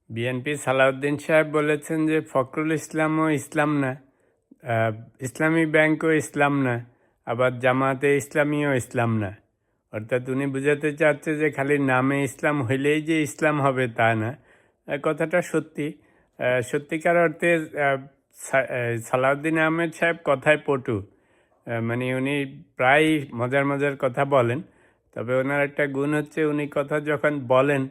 BNP Salauddin সাহেব বলেছেন যে ফখরুল ইসলামও ইসলাম না, ইসলামী ব্যাংকও ইসলাম না, আবার জামাতে ইসলামীও ইসলাম না। অর্থাৎ উনি বুঝাতে চাচ্ছে যে খালি নামে ইসলাম হইলেই যে ইসলাম হবে তা না। কথাটা সত্যি। সত্যিকার অর্থে সালাউদ্দিন আহমেদ সাহেব কথায় পটু। মানে উনি প্রায় মজার মজার কথা বলেন, তবে ওনার একটা গুণ হচ্ছে উনি কথা যখন বলেন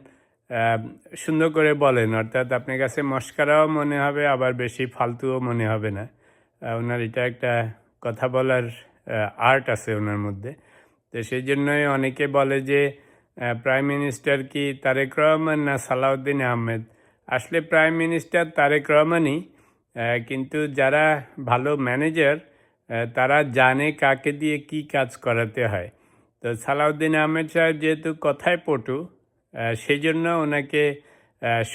আহ, সুন্দর করে বলেন, অর্থাৎ আপনার কাছে মস্করাও মনে হবে আবার বেশি ফালতুও মনে হবে না। ওনার এটা একটা কথা বলার আর্ট আছে ওনার মধ্যে। তো সেই জন্যই অনেকে বলে যে প্রাইম মিনিস্টার কি তারেক রহমান না সালাউদ্দিন আহমেদ। আসলে প্রাইম মিনিস্টার তারেক রহমানই, কিন্তু যারা ভালো ম্যানেজার তারা জানে কাকে দিয়ে কি কাজ করাতে হয়। তো সালাউদ্দিন আহমেদ সাহেব যেহেতু কথায় পটু, সেই জন্য ওনাকে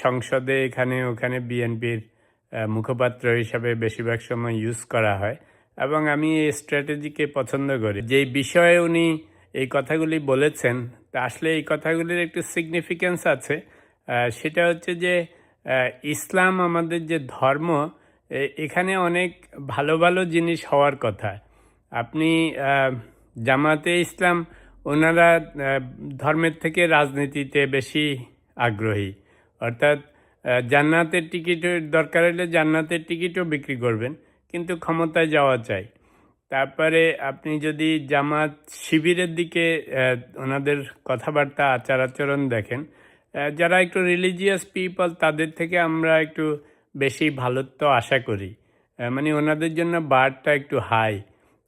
সংসদে এখানে ওখানে বিএনপির মুখপাত্র হিসাবে বেশিরভাগ সময় ইউজ করা হয়, এবং আমি এই স্ট্র্যাটেজিকে পছন্দ করি। যেই বিষয়ে উনি এই কথাগুলি বলেছেন, তা আসলে এই কথাগুলির একটু সিগনিফিক্যান্স আছে। সেটা হচ্ছে যে ইসলাম আমাদের যে ধর্ম, এখানে অনেক ভালো ভালো জিনিস হওয়ার কথা। আপনি জামাতে ইসলাম, ওনারা ধর্মের থেকে রাজনীতিতে বেশি আগ্রহী। অর্থাৎ জান্নাতের টিকিটের দরকার হলে জান্নাতের টিকিটও বিক্রি করবেন, কিন্তু ক্ষমতায় যাওয়া চাই। তারপরে আপনি যদি জামাত শিবিরের দিকে ওনাদের কথাবার্তা আচার আচরণ দেখেন, যারা একটু রিলিজিয়াস পিপল তাদের থেকে আমরা একটু বেশি ভালোত্ব আশা করি। মানে ওনাদের জন্য বারটা একটু হাই।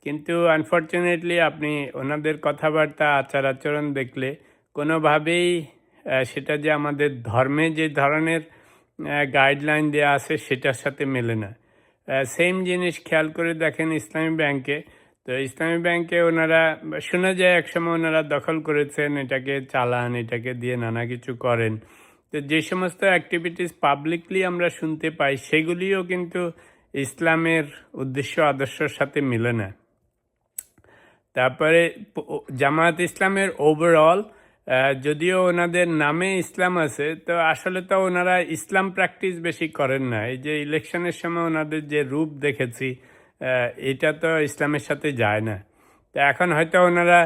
কিন্তু আনফর্চুনেটলি আপনি ওনাদের কথাবার্তা আচার আচরণ দেখলে কোনোভাবেই সেটা যে আমাদের ধর্মে যে ধরনের গাইডলাইন দেওয়া আছে সেটার সাথে মেলে না। সেম জিনিস খেয়াল করে দেখেন ইসলামী ব্যাংকে। তো ইসলামী ব্যাংকে ওনারা, শোনা যায় একসময় ওনারা দখল করেছেন, এটাকে চালান, এটাকে দিয়ে নানা কিছু করেন। তো যে সমস্ত অ্যাক্টিভিটিস পাবলিকলি আমরা শুনতে পাই সেগুলিও কিন্তু ইসলামের উদ্দেশ্য আদর্শের সাথে মিলে না। তারপরে জামায়াত ইসলামের ওভারঅল, যদিও ওনাদের নামে ইসলাম আছে, তো আসলে তো ওনারা ইসলাম প্র্যাকটিস বেশি করেন না। এই যে ইলেকশনের সময় ওনাদের যে রূপ দেখেছি, এটা তো ইসলামের সাথে যায় না। তো এখন হয়তো ওনারা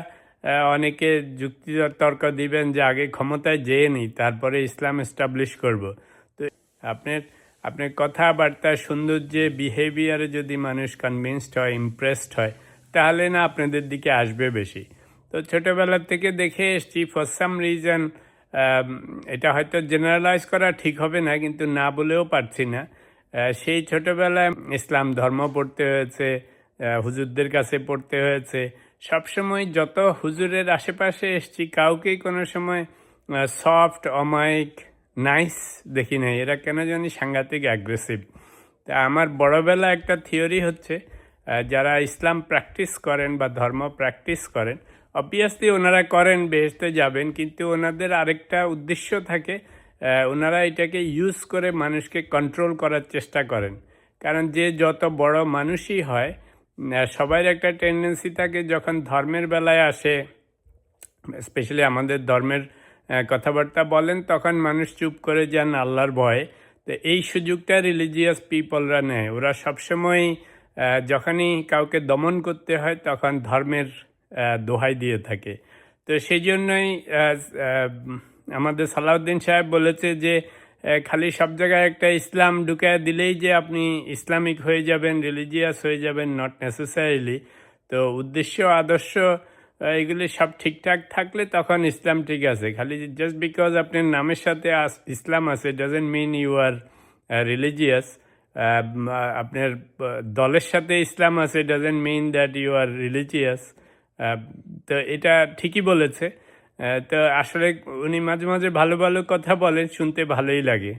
অনেকে যুক্তি তর্ক দিবেন যে আগে ক্ষমতায় যেয়ে নিই, তারপরে ইসলাম এস্টাবলিশ করব। তো আপনার আপনার কথাবার্তা সৌন্দর্যে বিহেভিয়ারে যদি মানুষ কনভিন্সড হয়, ইমপ্রেসড হয়, তাহলে না আপনাদের দিকে আসবে বেশি। তো ছোটোবেলার থেকে দেখে এসছি, ফর সাম রিজন, এটা হয়তো জেনারেলাইজ করা ঠিক হবে না, কিন্তু না বলেও পারছি না। সেই ছোটোবেলায় ইসলাম ধর্ম পড়তে হয়েছে, হুজুরদের কাছে পড়তে হয়েছে। সবসময় যত হুজুরের আশেপাশে এসছি কাউকেই কোনো সময় সফট, অমায়িক, নাইস দেখি নাই। এরা কেন জানি সাংঘাতিক অ্যাগ্রেসিভ। তা আমার বড়বেলা একটা থিওরি হচ্ছে, যারা ইসলাম প্র্যাকটিস করেন বা ধর্ম প্র্যাকটিস করেন, অবভিয়াসলি ওনারা করেন, বেহেশতে যাবেন, কিন্তু ওনাদের আরেকটা উদ্দেশ্য থাকে। ওনারা এটাকে ইউজ করে মানুষকে কন্ট্রোল করার চেষ্টা করেন। কারণ যে যত বড় মানুষই হয়, সবার একটা টেন্ডেন্সি থাকে যখন ধর্মের বেলায় আসে, স্পেশালি আমাদের ধর্মের কথাবার্তা বলেন, তখন মানুষ চুপ করে যান আল্লাহর ভয়ে। তো এই সুযোগটা রিলিজিয়াস পিপলরা নেয়। ওরা সবসময় যখনই কাউকে দমন করতে হয় তখন ধর্মের দোহাই দিয়ে থাকে। তো সেই জন্যই আমাদের সালাউদ্দিন সাহেব বলেছে যে খালি সব জায়গায় একটা ইসলাম ঢুকায় দিলেই যে আপনি ইসলামিক হয়ে যাবেন, রিলিজিয়াস হয়ে যাবেন, নট নেসেসারিলি। তো উদ্দেশ্য, আদর্শ, এগুলি সব ঠিকঠাক থাকলে তখন ইসলাম ঠিক আছে। খালি জাস্ট বিকজ আপনার নামের সাথে ইসলাম আছে doesn't mean you are religious. আপনার দলের সাথে ইসলাম আছে doesn't mean that you are religious. তো এটা ঠিকই বলেছে। তো আসলে উনি মাঝে মাঝে ভালো ভালো কথা বলেন, শুনতে ভালোই লাগে।